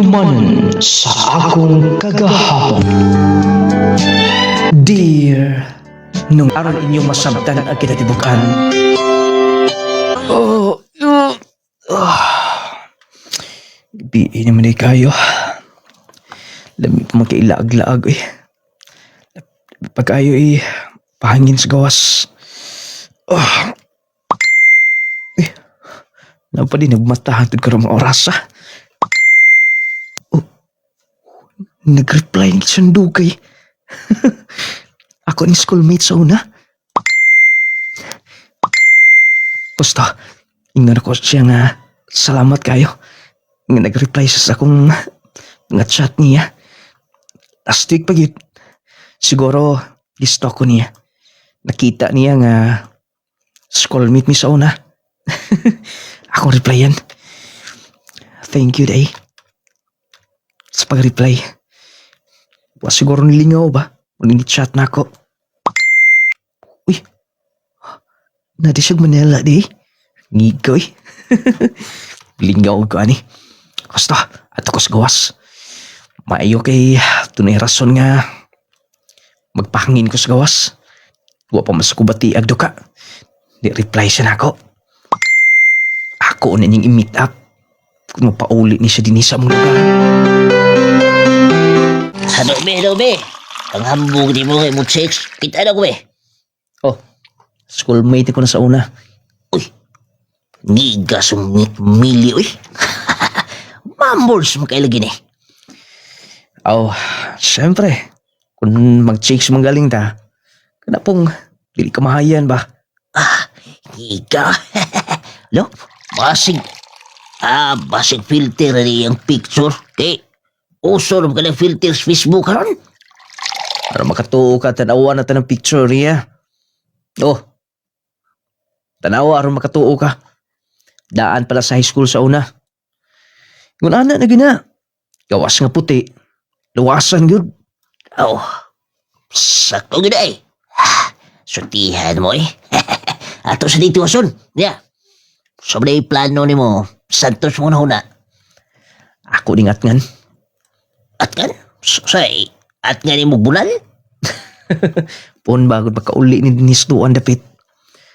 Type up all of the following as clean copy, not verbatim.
Atuman sa akong kagahapon. Dear, nung aron inyong masabtan ang kinatibukan. Gabi naman ay kayo. Lami pa magkailaag-laag eh. Pag kayo eh, pahangin sa gawas. Napa din nagmatahan ka ng mga oras ah. Nag-reply ni Sandugay. Ako ni schoolmate sa una. Basta, ingnan ako siya nga salamat kayo. Nga nag-reply siya sa akong nga chat niya. Last week pa yun. Siguro, gisto ko niya. Nakita niya nga schoolmate mi sa una. Ako replyan. Thank you, day. Sa pag-reply. Siguro nilingaw ba? Nini-chat na ako. Uy. Nadi siya Manila, di? Ngigoy. Lingaw ko, ani. Basta, ato ko sa gawas. Maayo kay tunay rason nga magpahangin ko sa gawas. Huwa pa mas kubati agdo ka. Di-reply siya na ako. Ako na niyang i-meet up. Kung mapauli ni siya din sa mong lugar. Ano be? Ang hambog di mo kay mo chicks. Kita na ko be. Oh, schoolmate ko na sa una. Uy, ngiga sumit mili uy. Mambols mo kayo lagi ni. Oh, syempre. Kung mag-chicks mong galing ta, kana pong dili ka mahayan ba? Ngiga. Lo, basig filter rin yung picture. Kay, uso rin ka ng filter sa Facebook karon. Para makatuo ka, tanawa na ng picture niya. Oh, tanawa aron makatuo ka. Daan pala sa high school sa una. Kung ana na gina, gawas nga puti, luwasan yun. Oh, sakto gina eh. Sutihan mo eh. Ato sa dito ason. Yeah. Sobre plano ni mo, santos mo na huna. Ako din atngan. Atngan? Say, atngan ni mo bulal? Pon bagod pagkauli ni Denise doon dapit.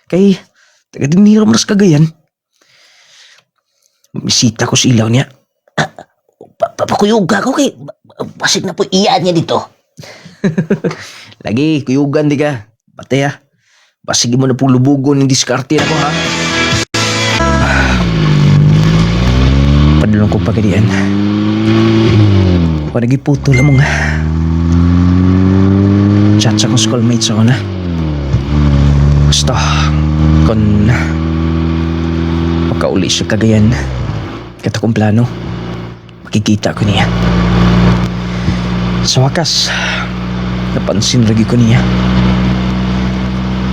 Kay, taga diniram ras kagayan. Bisita ko sa ilaw niya. Papakuyog ka ko kay basig na po iyaan niya dito. Lagi, kuyugan di ka. Bate ha. Basig mo na pong lubugon ng diskarte ako ha. Padulong ko pagadian. Ako nagiputo lang mong chat sa kong schoolmate sa una. Gusto, kung pagkauli sa kagayan, kata kong plano, makikita ko niya. Sa wakas, napansin lagi ko niya.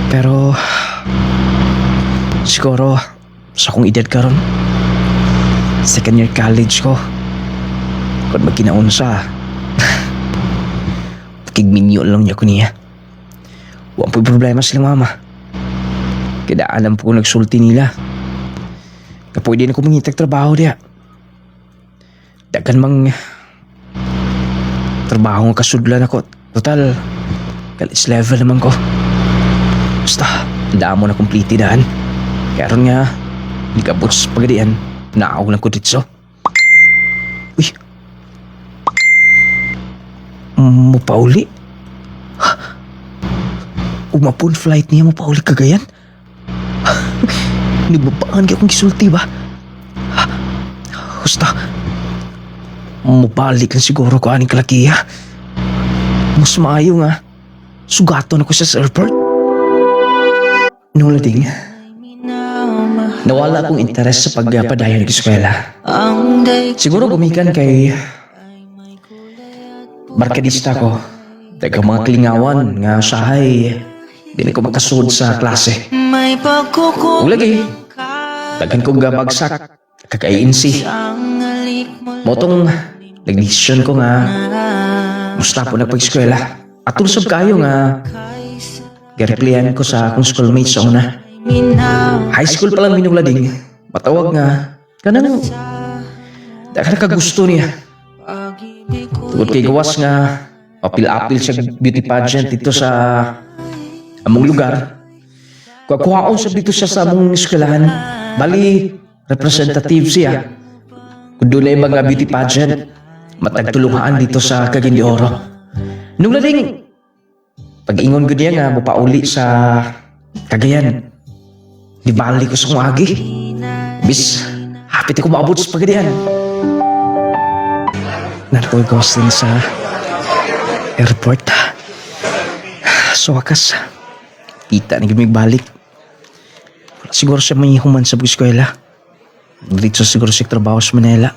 Pero, siguro, sa akong edad karon, second year college ko, kung magkinaunsa, pakigminyo lang niya ko niya. Huwag po problema silang mama. Kaya alam po kung nagsulti nila. Kapag din ako mangitag trabaho diya. Dagan mang trabaho nga kasudlan ako. Total, college level naman ko. Basta, damo na complete daan. Kaya ron nga, hindi ka boots pagadian, naaw lang ko dito. Uy, mapauli? Umapon flight niya mapauli kagayan? Nagbabangan ka akong gisulti ba? Basta, mabalik lang siguro ko aning kalakiya. Mas maayo nga, sugaton ako sa airport. Nung lading, nawala akong interes sa pagpadayon ng eskwela. Siguro gumikan kay barkadista ko. Dagang mga klingawan nga sahay, di ko makasud sa klase. Ug lagi, dagan ko gabagsak, kaka-ANC. Motong nag-decision ko nga, musta po nagpag-eskwela. Atong sab kayo nga, gareplyan ko sa akong schoolmate sa una. High school pa lang minuglading. Matawag nga. Kanang, daka kagusto niya. Tungod kay gawas nga, apil-apil siya beauty pageant dito sa among lugar. Kuhaon siya dito siya sa among eskwelahan. Bali, representative siya. Kung doon ay mga beauty pageant, matagtulungan dito sa Cagayan de Oro. Nung lading, pag-ingon ko niya nga, mupauli sa Cagayan. Di bali ko sa kong agi. Bis, hapit ako maabot sa Pagadian. Naroy ko din sa airport. So wakas, kita na gimig balik. Wala siguro siya may human sa eskwela. Dito siguro siya trabaho sa Manila.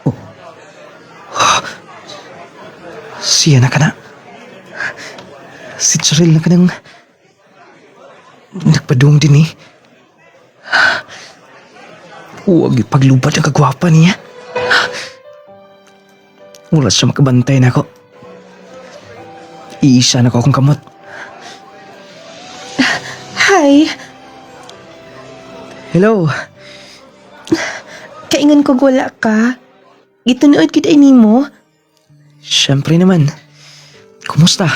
Oh. Siya na ka na. Si Cheryl na ka nang nagpadung din eh. Huwag ipaglubad ang kagwapa niya. Wala siya makabantay na ako. Iisa na ko akong kamot. Hi, Hello. kaingan ko wala ka. Gitunood kita ini mo. Siyempre naman. Kumusta?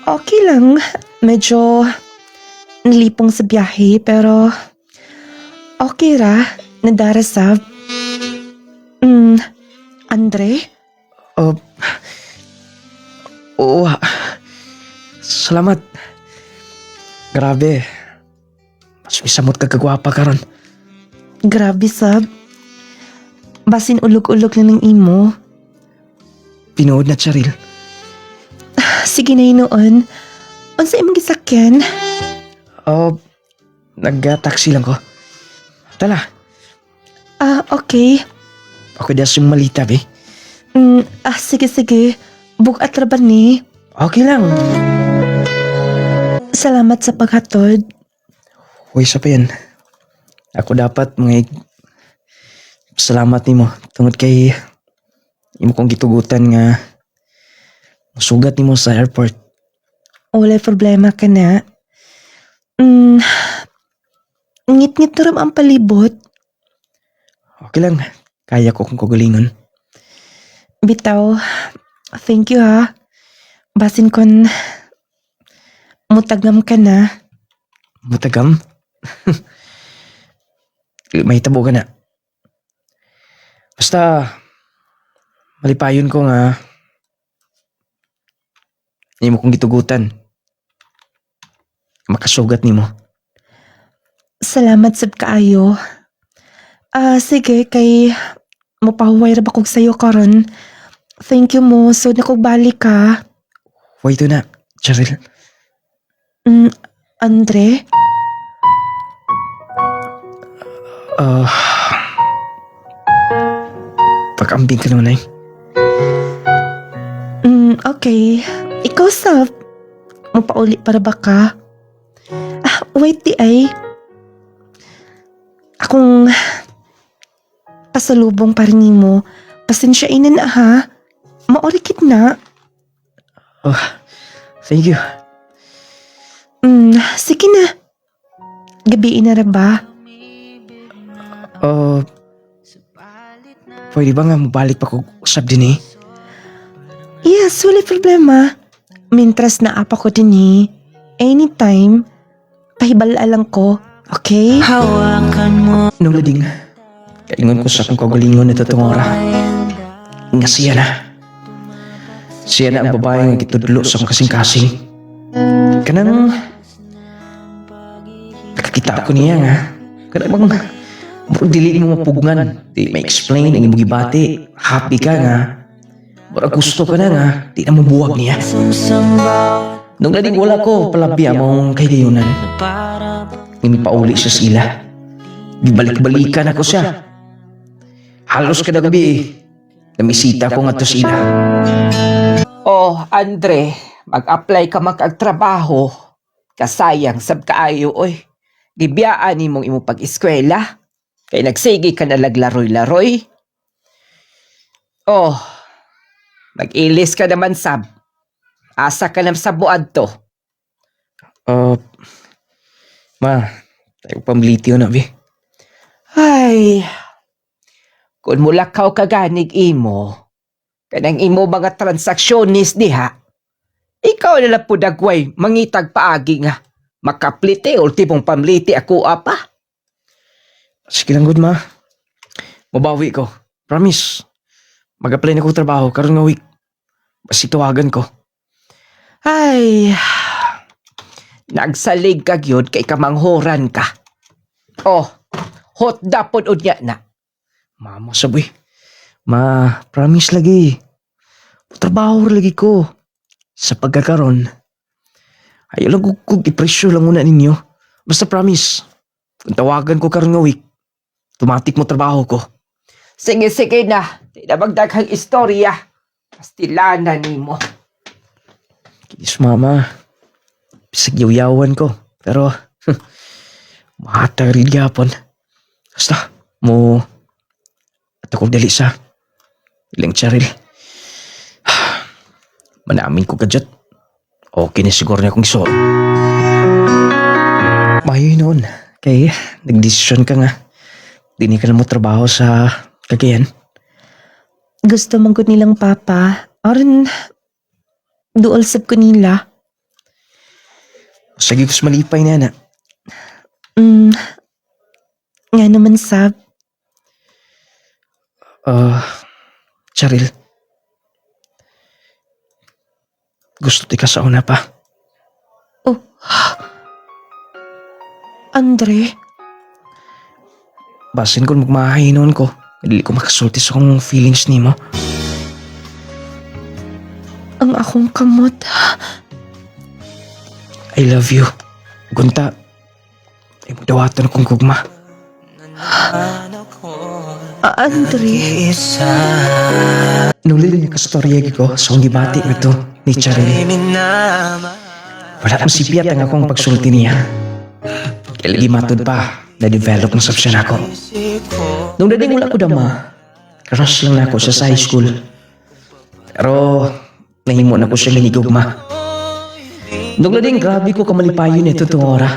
Okay lang. Medyo nalipong sa biyahe pero okay ra. Nadarasab. Andre? Oh, oo. Salamat. Grabe. Mas misamot ka kagwapa karon. Grabe sab. Basin ulog-ulog na ng imo. Pinood na Cheryl. Sige na noon. Unsa imong gisakyan? Oh, nag-taxi lang ko. Tala, Okay. ako das yung malita, be. Sige. Bugat ra ba ni? Okay lang. Salamat sa paghatod. Huwag isa pa yan. Ako dapat mga salamat ni mo. Tungod kay imo kong gitugutan nga masugat ni mo sa airport. Wala problema ka na. Ngit-ngit na ram ang palibot. Okay lang. Kaya ko kung kagalingon. Bitaw, thank you ha. Basin kon mutagam ka na. Matagam? May tabo ka na. Basta, malipayon ko nga hindi mo kong gitugutan. Makasugat ni mo. Salamat sab kaayo. Sige, kay mapahuway ra ba kog sayo karon. Thank you mo, so nakugbalik ka. Huwag ito na, Cheryl. Andre? Pag-ambing ka naman ay. Okay. Ikaw sab. Mapauli para ba ka? Wait di ay. Akong pasalubong pa rin mo. Pasensyain na ha. Maorikit na. Oh, thank you. Sige na. Gabiin na ra ba? Pwede ba nga mabalik pa ko usap din eh? Yes, wala problema. Mintras na apa ko din eh. Anytime. Pahibala lang ko. Okay? Nung lading, kaingon ko sa akong kagalingon na tatungora. Nga siya na. Siya na ang babae nga gitudlo sa akong kasing-kasing. Kanang nakakita ako niya nga. Kanang bang dili mo mapugungan. Di may explain ang imong gibati. Happy ka nga. Mura gusto ka na nga. Di na mabuwag niya. Nung lading wala ko palabya mong kailayunan. Hindi pauli siya sa ila. Gibalik-balikan ako siya. Halos kada gabi namisita ko nga to sa ila. Oh, Andre, mag-apply ka magkagtrabaho. Kasayang sab kaayo, oy. Gibiyaan ni mong imong pag-eskwela. Kay nagsigi ka na laglaroy-laroy. Oh, mag-ilis ka naman sab. Asa ka naman sa buad to. Ma, tayo pamlitiyo na, be. Ay, kung mulakaw ka ganig imo, Kanang imo mga transaksyonist diha. Ikaw na lang po dagway, mangitag paagi nga. Makaplite, ultimong pamliti ako apa. Sige lang, good ma. Mabawi ko. Promise. Mag-apply na ko trabaho karon nga week. Basta tawagan ko. Ay, nagsalig ka yun kay kamanghoran ka. Oh, hot dapod unya na. Mama, sabi. Ma, promise lagi. Trabaho lagi ko. Sa pagkakaroon. Ayaw lang kung ipresyo lang muna ninyo. Basta promise. Kung tawagan ko karon nga week, automatic mo trabaho ko. Sige, sige na. Di na magdaghang istorya. Pastilanan ni mo. Kiss mama. Bisag yaw-yawan ko. Pero, mahatag rin gyapon. Basta, mo, at ako dali sa ilang charil. Manamin ko kadyat. Okay na siguro niya kung iso. Mayo noon. Kay, nagdesisyon ka nga. Dini ka na mo trabaho sa Cagayan. Gusto man ko nilang papa. Aron, duol sab ko nila. Sige ko sa malipay na na. Nga naman sab. Charil. Gusto ti ka sa una pa. Oh. Andre, Basin ko magmahay noon ko. Hindi ko makasulti sa kong feelings ni mo. ang akong kamot. I love you. Gunta. Ay magdawatan akong gugma. Andre, Nung liling ka storya ko sa kong gibati nga to ni Charlie. Wala akong sipiyat ang akong pagsulti niya. Kaya lagi matod pa na-develop ng sabsyan ako. Nung dating wala ko dama, crush lang na ako sa high school. Pero nahimo na ko siya hinigugma. Nung dating grabe ko kamalipayon ito itong ora.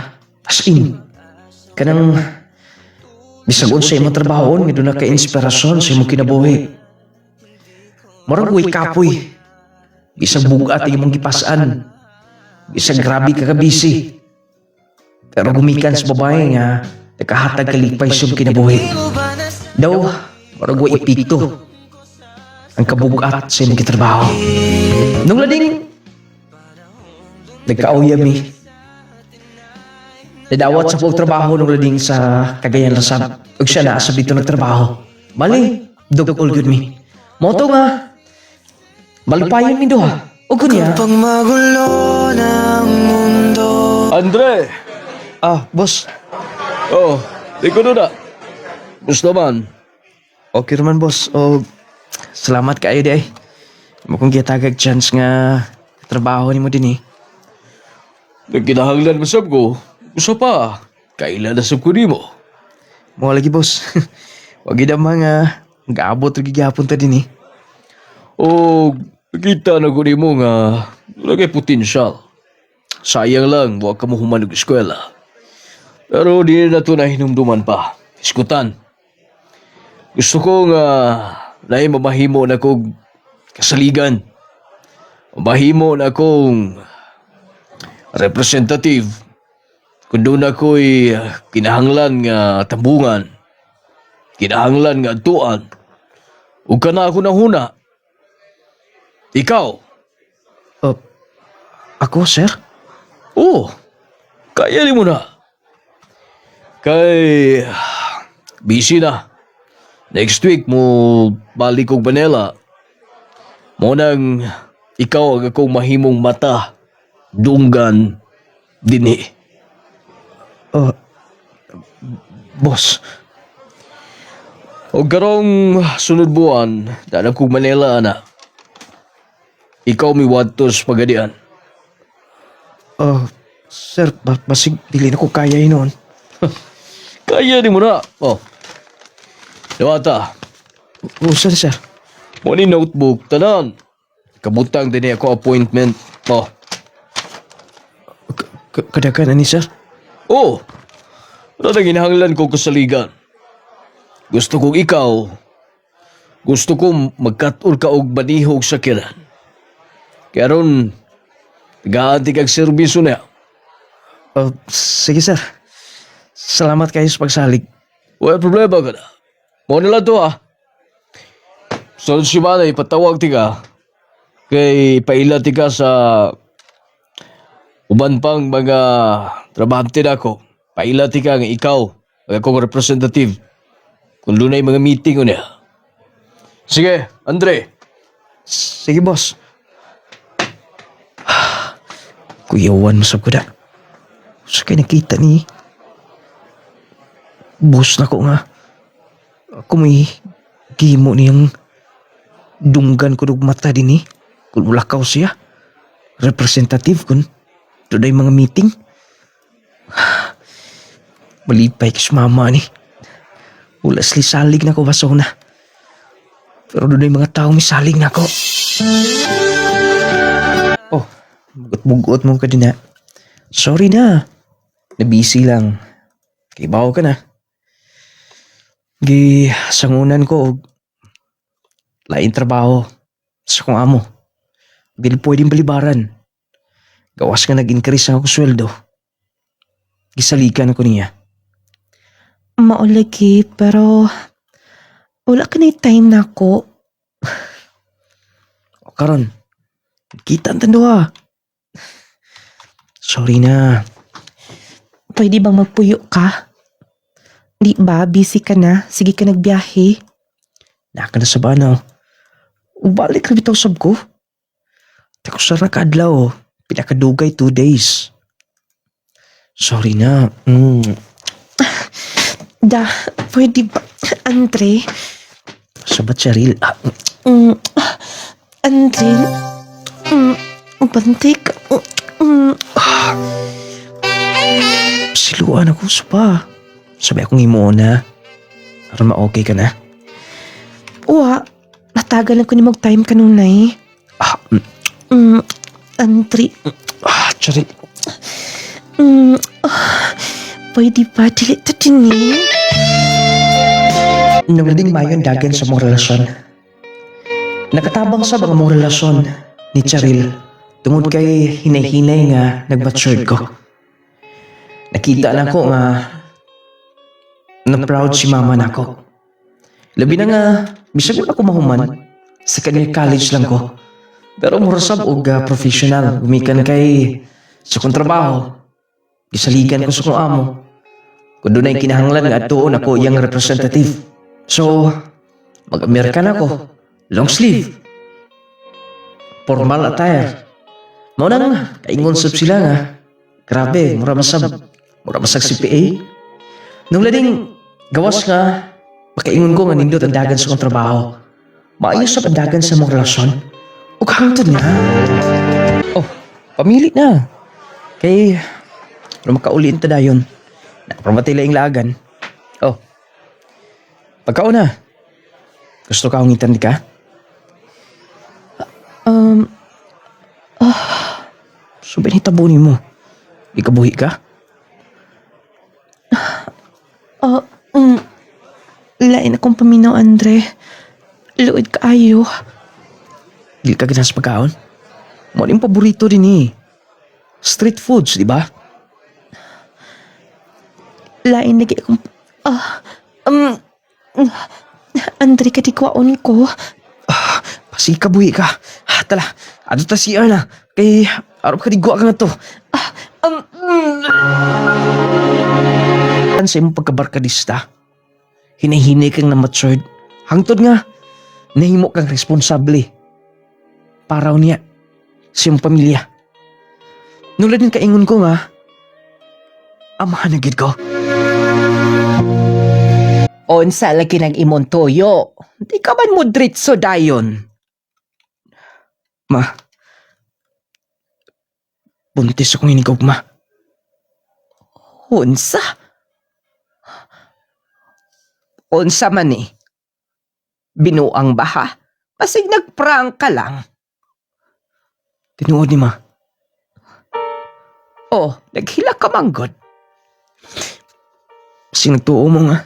As in, kanang bisag sa imong trabahon, nga doon na ka-inspirasyon sa imong kinabuhi. Marang uwi kapoy. Bisag bugat ang imong gipasaan. Bisag grabe ka kabisi. Pero gumikan sa babae nga, nakahatag kalipay sa imong kinabuhi. Daw, marang uwi ipikto. Ang kabugat sa imong kitrabaho. Nung lading, nagkauyam ni. Nadawat sa pagtrabaho nung lading sa Cagayan Rasab. Ug siya na sa dito nagtrabaho. Bali, dog all good me. Moto nga, malpayon mi doha. O kunya. Andre! Boss. Oh, di ko na. Gusto man. Okay naman, boss. Salamat kayo di ay. Mo kong gitagag chance nga trabaho ni mo din eh. Nagkinahanglan mo sab ko. Gusto pa. Kailan na sab ko ni mo. Mo lagi, boss. Wag gid mga gaabot ug gigapon ta din eh. O, nakita na ko ni mo nga wala kay potensyal. Sayang lang, huwag ka mo humanog eskwela. Pero di na ito na hinumduman pa. Iskutan. Gusto ko nga na mamahimo na kong kasaligan. Mamahimo na kong representative. Kung doon ako'y kinahanglan nga tambungan. Kinahanglan nga tuan. Huwag ka na ako nahuna. Ikaw? Ako, sir? Oo. Kaya ni mo na. Kay busy na. Next week mo balik kong Manila. Mo nang ikaw ang akong mahimong mata. Dunggan. Dini. Boss. O karong sunod buwan, danap kong Manila, ana. Ikaw mi wadtos pagadian. Sir, basig dili na ko kaya noon. Kaya ni mo na. Oh. Dawata, Sir. mo ni notebook, tanan. Kabutang din ako appointment. Oh. Kadagan na ni sir? Oh. Ano na ginahanglan ko kasaligan? Gusto kong ikaw Gusto ko magkatul ka og banihog sa kiran. Kaya ron, nag-aanti kag serbisyo na. Oh, sige sir. Salamat kayo sa pagsalig. Wala problema ka na. Mo na lang to So si Manay, patawag ti ka. Kay paila ti ka sa uban pang mga trabahante na ko. Paila ti ka nga ikaw, ang akong representative. Kung lunay mga meeting ko niya. Sige, Andre. Sige boss. Kuyawan mo sa kuda. Sa kayo nakita ni boss na ko nga. Ako may gimo niyang dunggan ko ng mata din eh. Kung ulakaw siya. Representative kun. Doon ay mga meeting. Malipay ka si mama ni. Wala salig na ko baso na. Pero doon ay mga tao may salig na ko. Oh, bugot-bugot mo ka din na. Sorry na. Nabisi lang. Kaibaw ka na. Sangunan ko og lain trabaho sa kong amo. Dili pwedeng balibaran. Gawas nga nag-increase ang akong sweldo. Gisalikan ako niya. Maulagi, pero wala ka na time na ako. O karon, kita ang tando Sorry na. Pwede bang magpuyo ka? Di ba, busy ka na? Sige ka nagbiyahe. Naka na sa banaw. Ubalik na bitaw sab ko. Tako sa rakadlaw. Pinakadugay 2 days. Sorry na. Pwede ba? Andre? Sabat siya real. Andre? Bantay ka. Siluan ako sa pa. Sabi akong imo na. Para ma-okay ka na. Uwa, natagalan ko ni mag-time kanunay. Andre? Sorry. Pwede ba? Dili to din eh. Nung lading mayon dagan sa mong relasyon. Nakatabang sa mga mong relasyon ni Charil tungod kay hinay-hinay nga nag-matured ko. Nakita na ko nga na-proud si mama na ko. Labi na nga, bisag ako mahuman, sa kanya college lang ko. Pero murasab og professional, gumikan kay sa kong trabaho. Gisaligan ko sa kong amo. Kung doon ay kinahanglan nga tuon ako iyang representative. So, mag-American ako. Long sleeve. Formal attire. Mao na nga, kaingon sab sila nga. Grabe, mura masag CPA. Nung lading, gawas nga, makaingon ko nga nindot ang dagan sa kong trabaho. Maayos sa pandagan sa mong relasyon. O kahangtod nga. Oh, pamili na. Kay, ano makauliin ta dayon. Nakapromatila yung lagan. Oh, pagkaon na. Gusto ka hungitan di ka? Sabi ni tabunin mo. Di ka buhi ka? Lain akong paminaw, Andre. Luod kaayo. Di ka ganahan sa pagkaon? Mo yung paborito din eh. Street foods, di ba? Lain lagi akong... Andre, katikwaon ko. Pasi ka buhi ka. Tala, ato ta si na. Kay, arap ka digwa ka nga to. Sa imong pagkabarkadista, hinahinay kang na-matured. Hangtod nga, nahimo kang responsable. Paraw niya, sa iyong pamilya. Nula din kaingon ko nga, amahan na gid ko. Onsa lagi ng imong toyo. Di ka man mo dritso dayon. Ma, buntis akong inigugma. Unsa? Unsa man eh. Binuang baha. Pasig nagprank ka lang. Tinuod ni ma. Oh, naghila ka manggod. Kasi nagtuo mo nga.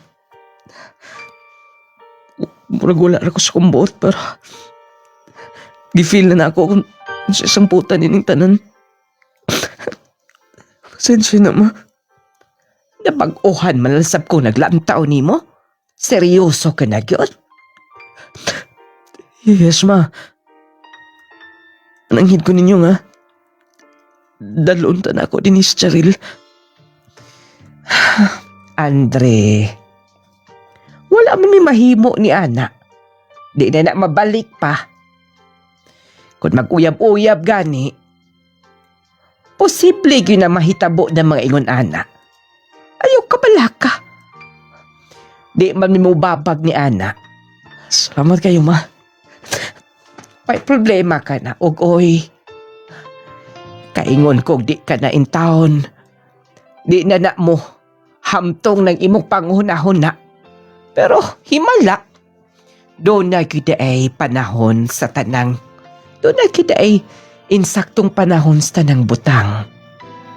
Murag wala ra ko sa kumbuot pero gifeel na ako kung sa isang puta nining tanan. Pasensya na ma. Napag-uhan malasab ko naglantaw ni mo? Seryoso ka na gyud? Yes ma. Ananghid ko ninyo nga. Dalon ta na ako din si Charil. Andre, wala man may mahimo ni Ana. Di na mabalik pa. Kung mag-uyab-uyab gani, posible yun na mahitabo ng mga ingon Ana. Ayaw ka pala ka. Di man mo babag ni Ana. Salamat kayo ma. May problema ka na, oy. Kaingon kog di ka na in town. Di na mo hamtong ng imong panghuna-huna. Pero himala. Doon na kita ay panahon sa tanang. Doon na kita ay insaktong panahon sa tanang butang.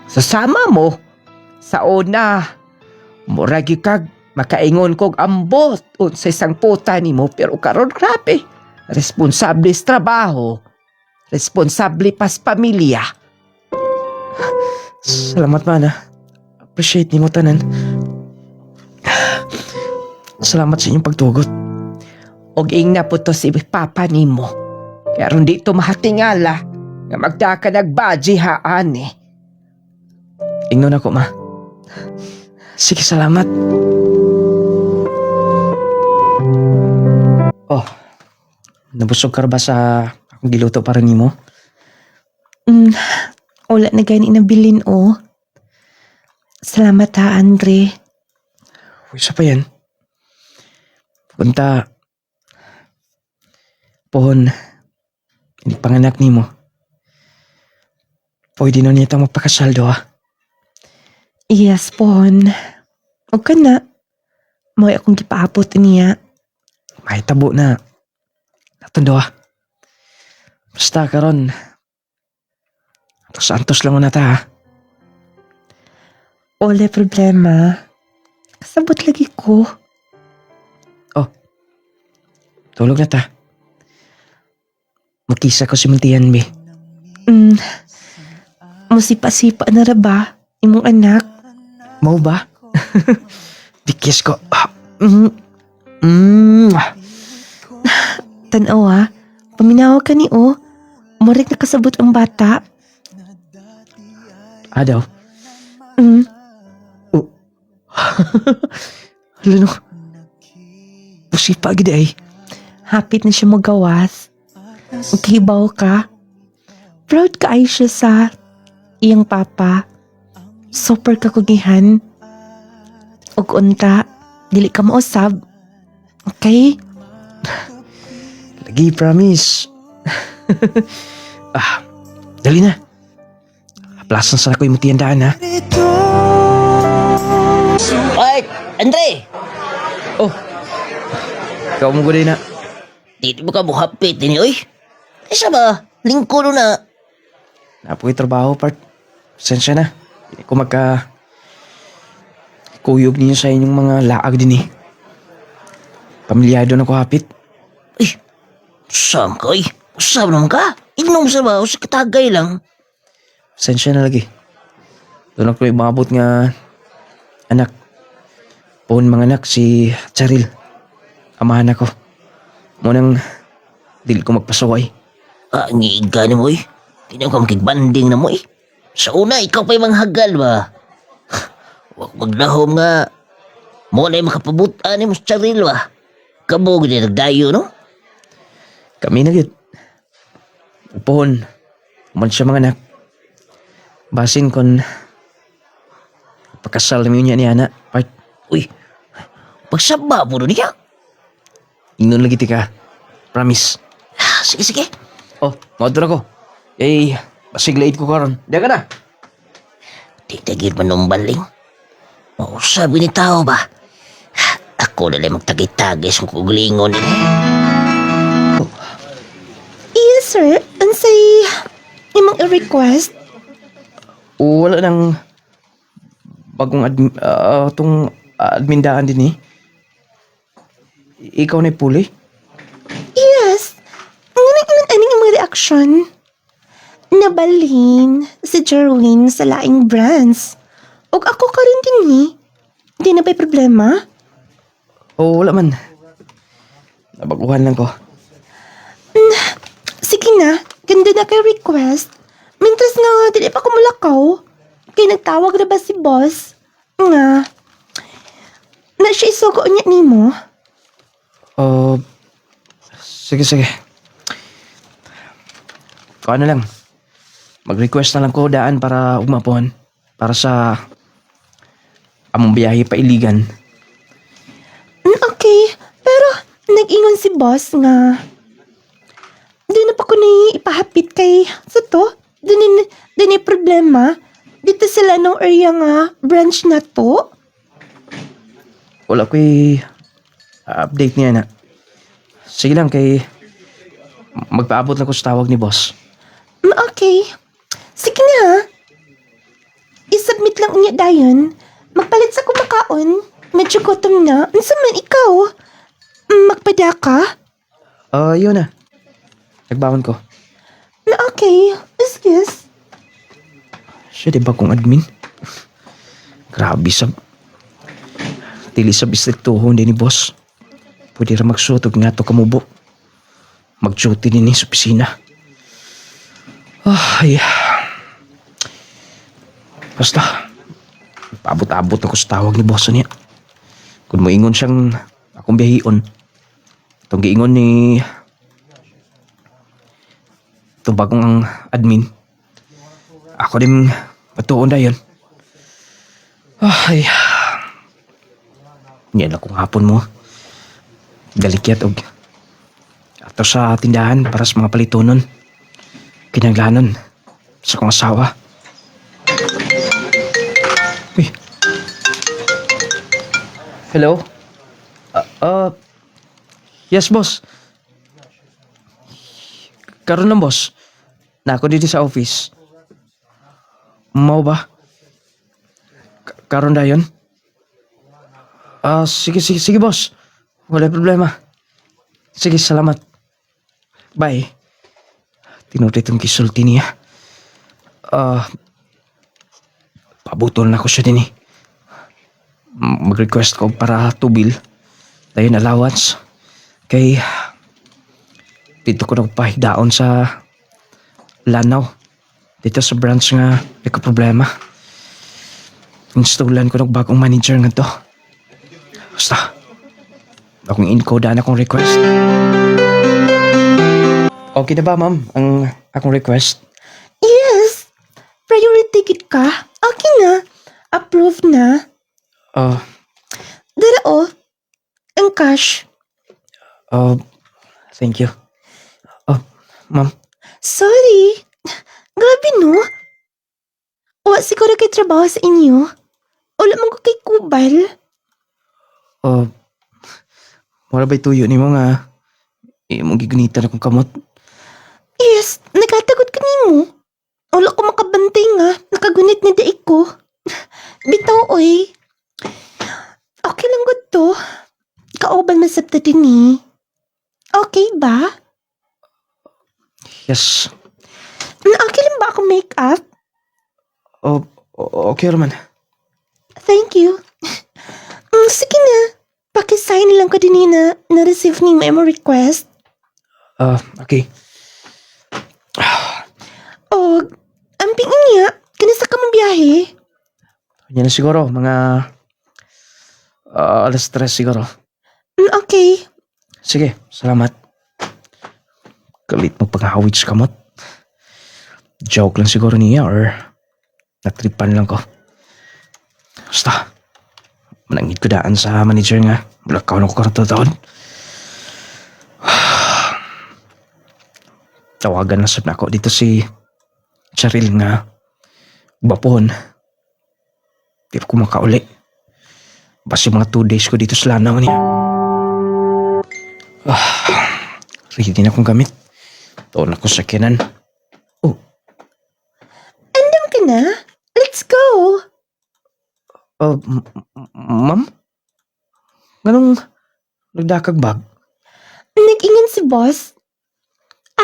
Sasama mo. Sa una, muragi kag makaingon kog ambot sa isang puta ni mo. Pero karon grabe. Responsable sa trabaho. Responsable pas pamilya. Salamat man Appreciate ni mo tanan. Salamat sa inyong pagtugot. Og ingna po to si Papa ni mo. Kaya ron dito mahatingala nga magdaka nagbaji haan eh. Ingnon ako ma. Sige, salamat. Oh, nabusog ka ba sa akong giluto para nimo? Wala na gani nabilin o. Salamat ha, Andre. Uy, isa pa yan. Punta. Pohon. Hindi panganak nimo. Pwede na niya itang magpakasaldo ha. Yes, Pon. O ka na. May akong gipaabot niya. May tabo na. Natundo ha. Basta karon. Antos lang na ta ha. Wala problema. Kasabot lagi ko. Tulog na ta. Makisa ko si Muntian, be. Musipa-sipa na ra ba? Imong anak? Mau ba? Dikis ko. Tanaw ha. Paminawa ka ni o. Murik na kasabot ang bata. Daw. Mm. Hala no. Pusipa gid ay. Hapit na siya magawas. Maghibaw ka. Proud ka ay siya sa iyang papa. Super kakugihan. Og unta, dili ka mausab. Okay? Lagi, promise. Dali na. Plasan sa ako yung mutiyandaan ha. Ay, Andre! Oh. Ikaw mo gulay na. Di mo ka muhapit din oy. Isa ba? Lingko na. Napoy trabaho, part. Sensya na. Hindi ko kuyog ninyo sa inyong mga laag din eh. Pamilyado na ko hapit. Ay, saan ka oy? Usab naman ka? Inom sa ba? O sa katagay lang. Sensya na lagi. Doon ako ibabot nga anak. Pohon mga anak si Charil. Amahan ako. Munang dili ko magpasaway. Ngiiga ni mo oy. Tinang ka makigbanding na mo eh. Sa una, ikaw pa'y manghagal ba? Huwag maglahom nga. Muna yung makapabutan ni mo sa Charil ba? Kabog din nagdayo, no? Kami na gid. Pohon. Uman siya mga anak. Basin kon pagkasal na niya ni Ana. Part. Uy, pagsaba po doon niya. Ingnon lagi tika. Promise. Sige. Oh, maudto na ko. Basig late ko karon. Diyan ka na. Di tagid manumbaling. Mausabi ni tao ba? Ako na lang magtagay-tagay sa kugulingon nila. Yes, sir. Ansay imong i-request. Wala nang bagong admin daan din eh. Ikaw na puli. transaction. Nabalhin si Jerwin sa laing brands. Ug ako ka rin din eh. Di na ba'y problema? O wala man. Nabaguhan lang ko. Sige na, ganda na kay request. Mintas nga, dili pa ko mulakaw. Kay nagtawag na ba si boss? Nga. Na siya isugo niya ni mo. Sige. Kung ano lang. Mag-request na lang ko daan para umapon. Para sa among biyahe pa Iligan. Okay, pero nag-ingon si boss nga. Di na pa ko na ipahapit kay sa to. Di na problema. Dito sila nung area nga branch na to. Wala ko'y update niya na. Sige lang kay magpaabot na ko sa tawag ni boss. Okay. Sige na. I-submit lang niya dayon. Magpalit sa kumakaon. Medyo gutom na. Unsa man ikaw? Magpada ka? Yun na. Nagbawon ko. Okay. Excuse. Siya di ba kung admin? Grabe sab. Tili sa bistriktuhon din ni boss. Pwede ra magsutog nga to kamubo. Mag-duty din sa opisina. Ay. Basta. Paabot-abot ako sa tawag ni boss niya. Kung mo ingon siyang akong biyahion. Itong giingon ni itong bagong ang admin. Ako din patuon na yun. Ay. Yan akong hapon mo. Galikyat og ato sa tindahan para sa mga palitonon. Kinanglanon sa kong asawa. Uy. Hello? Yes, boss. Karon lang, boss. Na ako dito sa office. Mau ba? Karon dayon? Sige, boss. Wala problema. Sige, salamat. Bye. Tinulit itong kisulti niya. Pabutol na ko siya din eh. Mag-request ko para tubil. Dayon allowance. Kay dito ko nagpahigdaon sa Lanao. Dito sa branch nga may problema. Installan ko ng bagong manager nga to. Basta, akong encoda na akong request. Okay na ba, ma'am, ang akong request? Yes. Priority gid ka. Okay na. Approved na. Dara oh. Ang cash. Thank you. Ma'am, Sorry. Grabe no. Wa siguro kay trabaho sa inyo. Wala man ko kay kubal. wala ba'y tuyo ni mo nga imong gigunitan akong kamot? Yes, nagatagot ka nimo. Wala ko makabantay nga. Nakagunit ni daig ko. Bitaw oy. Okay lang gud to. Kauban man sabta din eh. Okay ba? Yes. Okay lang ba ako make up? Okay raman. Thank you. Sige na. Pakisign lang ko din na na-receive ni memo request. Okay. O, ang pingin niya. Kanasa ka mong biyahe? Yan na siguro, mga alas 3 siguro. Okay. Sige, salamat. Galit mo paghahawid sa kamot. Joke lang siguro niya or natripan lang ko. Basta, manangit ko daan sa manager nga. Mula ka na ko karito taon. Tawagan na sab na ako dito si Cheryl nga. Bapon. Di ko makauli. Basi mga 2 days ko dito sa Lanao niya. Ready na akong gamit. Taon ako sa kinan. Andam ka na? Let's go. Ma'am? Ganong nagdakag bag? Nag-ingan si boss.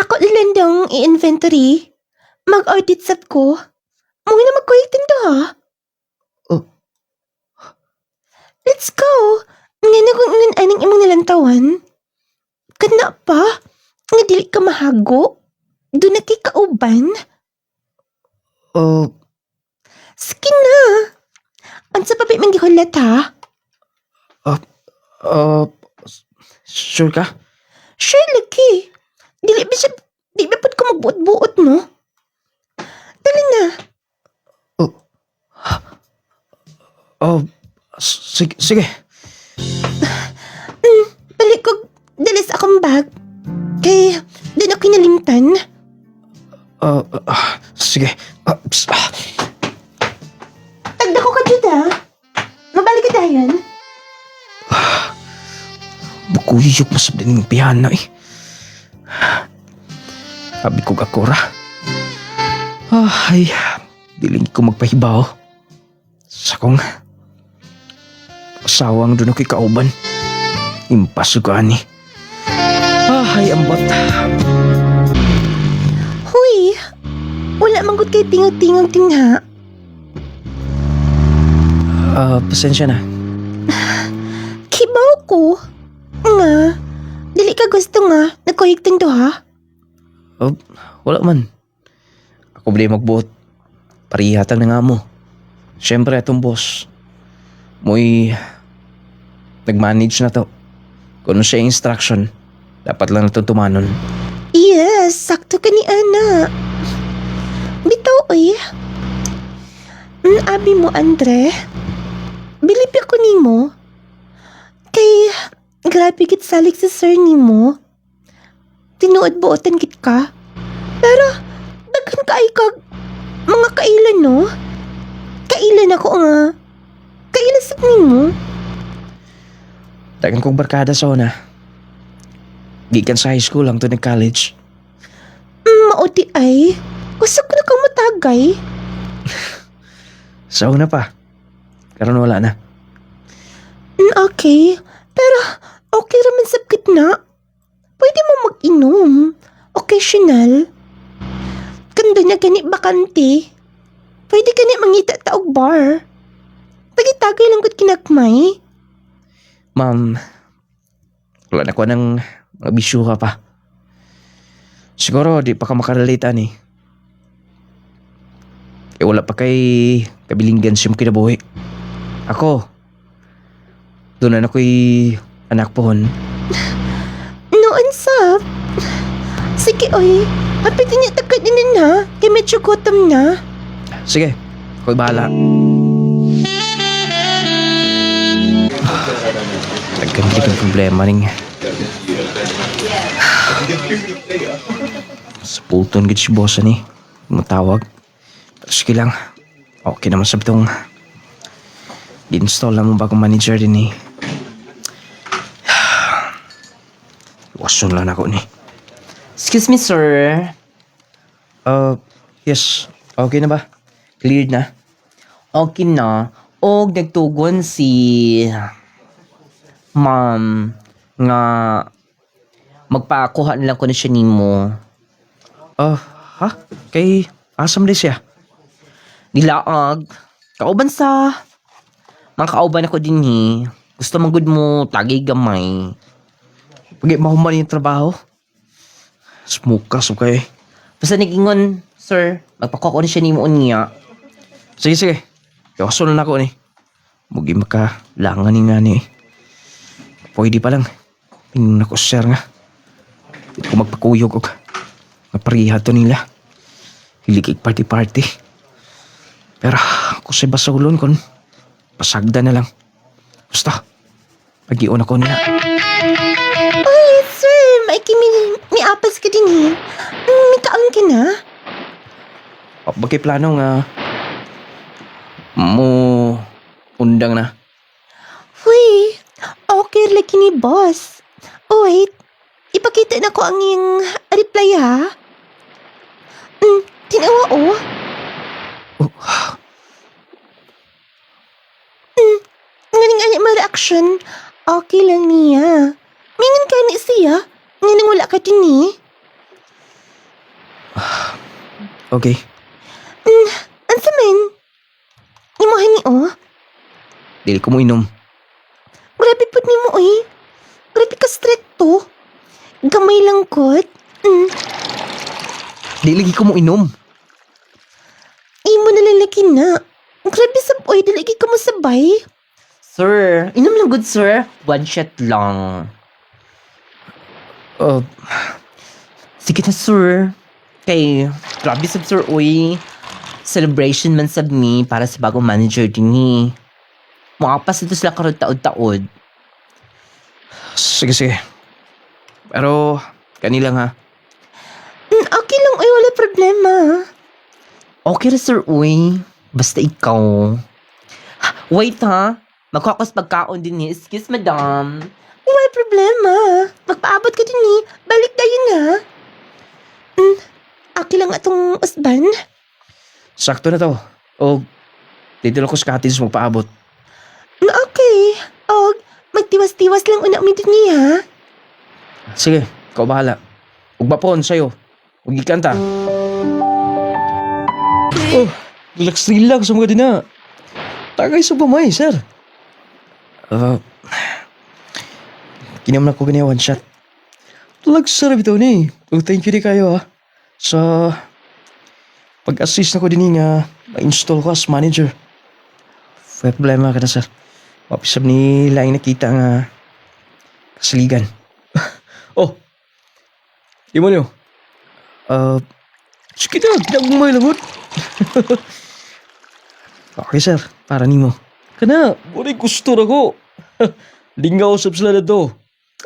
Ako lang dong i-inventory. Mag-audit sab ko. Muna na magkuhitin to ha. Oh. Let's go. Nga na kung ngan aning imong nalantawan. Kana pa? Nga dili ka mahago. Doon na kay kauban. Oh, Sige na. Ansa pa man gihulat ha? sure ka? Sure lagi. Di ba pud ko magbuot-buot no? Dali na. Oh, sige. Balik ko dali sa akong bag. Kay doon ako kinalimtan. Sige. Tagda ko ka dyan ha. Mabalik ka dayon. Bukuyok masab din yung pihana eh. Sabi ko kakura. Ay, diling ko magpahibaw. Sa kong asawang doon ako'y kauban. Impasugan eh. Ay, ambot. Huy, wala manggod kay tingaw-tingaw tingha. Pasensya na. Kibaw ko. Nga, dili ka gusto nga, nagkuhigtan to ha? Wala man. Ako ba magbuot? Parihatan na nga mo. Siyempre, itong boss. Mo'y nag-manage na to. Kung ano siya yung instruction, dapat lang na tumanon. Yes, sakto ka ni Ana. Bitaw eh. Abi mo, Andre. Bilip ako ni mo. Kay, grabe kit salik sa sir ni mo. Tinuod-buotan kit ka. Pero, daghan ka ay kag mga kailan no? Kailan ako nga. Kailan sa ni mo? Dagan kong barkada sa una. Gikan sa high school lang to nag-college. Maoti ay. Gusto ko na kang matagay. Sa una pa. Karon wala na. Okay. Pero, okay raman sa gitna. Pwede mo mag-inom. Occasional. Kanda na gani bakante. Pwede ka na mangita taog bar. Tagitagay lang gud kinakmay. Ma'am, wala na ko ng mga bisyo ka pa. Siguro di pa ka makarelate ani. Wala pa kay kabilinggan siya mo kinabuhi. Ako, doon na ako'y anak pohon. Noon sab. Sige oy. Hapit niya takad na. Kay medyo gutom na. Sige, ako'y bahala. Nagkandilig ang problema ning. Sa pulton gid si boss ni. Matawag. Pero sige lang. Okay naman sa bitong di-install lang mo bagong manager din eh. Wason lang ako ni. Excuse me, sir. Yes. Okay na ba? Cleared na? Okay na. O nagtugon si ma'am nga magpakuha na lang ko na siya nimo. Ha? Kay asam di siya? Nilaag. Kauban sa mga kauban ako din Gusto manggod mo tagay gamay. Pag mahuman yung trabaho. Smukas o kay. Basta nag-ingon, sir, magpakuha ko na siya nimo unya. Sige. Kawason na ako ni. Mugi makalangan ni nga ni. Pwede pa lang. Pinong na ko sir nga. Hindi ko magpakuyog og napariha to nila. Hiligig party-party. Pero ako sa basulon kon pasagda na lang. Basta, pag-ion ako nila. Ay, sir, may may apas ka din may kaon ka na? Bagay plano nga mo undang na. Uy, okay lagi ni boss. Oh, wait. Ipakita na ko ang iyong reply ha. Tinawa oh. Nganing mo reaction. Okay lang niya. Mingan ka ni siya. Nganing wala ka din Okay. Ansa man? Imuhan ni o? Dili ko mo inom. Grabe po ni mo Grabe ka stricto. Gamay lang kot. Dili lagi ko mo inom. Imo na lalaki na. Grabe sab dili ka mo sabay. Sir, inom lang good sir. One shot lang. Sige na sir. Kay, grabe sab sir, celebration man sab ni para sa bagong manager din ni. Makapas ito sila karod taod-taod. Sige. Pero, kanila nga. Okay lang wala problema. Okay na sir, basta ikaw. Wait ha, magkakos pagkaon din ni. Excuse madam. Wala problema. Magpaabot ka din Balik tayo na. Okay lang atong usban. Sakto na to. O, dito lang ko sa cottage magpaabot. Okay. Og, magtiwas-tiwas lang una umidin niya. Sige, ikaw bahala. Ug bapon sa'yo. Ug ikanta. Oh, relax sa mga din na. Tagay sa bamay, sir. Kinam na ko ganyan one shot. Lagsarap ito ni. Ug thank you di kayo sa pag-assist na ko din nga ma-install ko as manager. May problema ka na, sir. Mapisab ni laing nakita nga kasaligan. Oh, imo niyo. Sige na, ginagumay lagot. Okay, sir. Para nimo. Kana, muna gusto na ko. Lingaw sab sila na to.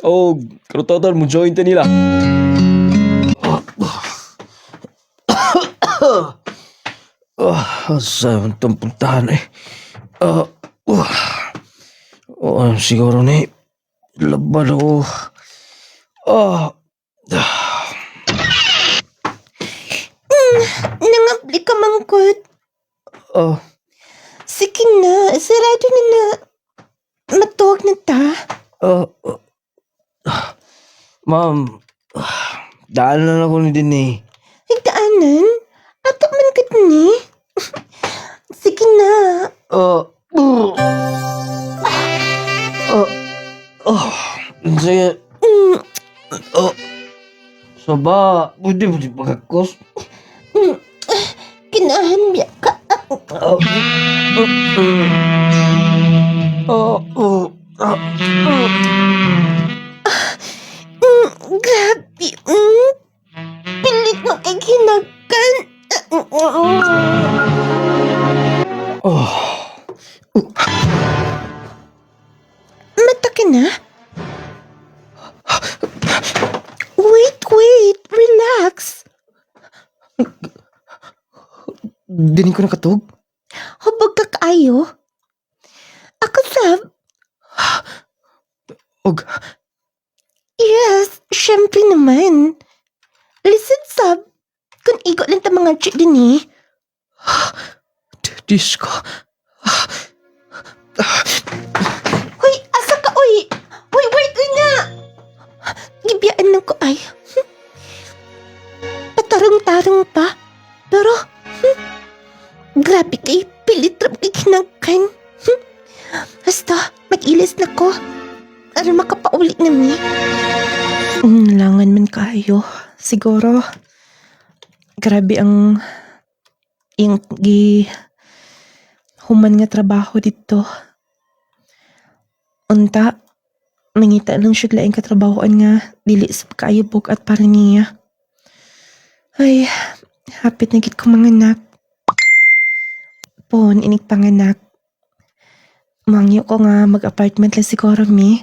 O, karototan mo join ta nila. Saan itong puntahan siguro ni laban ako. Nangabli ka mangkot. Sige na, sarado na. Matuwag na ta. Ma'am, daanan ako ni din Higdaanan? Ato man kat ni. Sige na. Sige. Saba, pwede mo di pagkakos. Kinahan biya ka. Grabe. Pilit mo kay hinagan. Mata ka na? Wait. Relax. Dinig ko nakatog. Hubog ka kaayo. Ako sab. Og, Yes, syempre naman. Listen sab. Kung igo lang ta mga chik din Diyos ko. Hoy, asa ka, oy! Hoy, wait na! Gibiyaan lang ko ay. Patarong-tarong pa. Pero, grabe kay pilit rap kay kinangkan. Basta, mag-ilis na ko. Para makapauli na mi. Langan man kayo. Siguro, grabe ang yung human nga trabaho dito. Unta, mangita lang siya laing katrabahoan nga dili sa pagkaayubog at para niya. Ay, hapit na gid ko manganak. Pon, inig panganak. Mangyo ko nga mag-apartment lang siguro mi.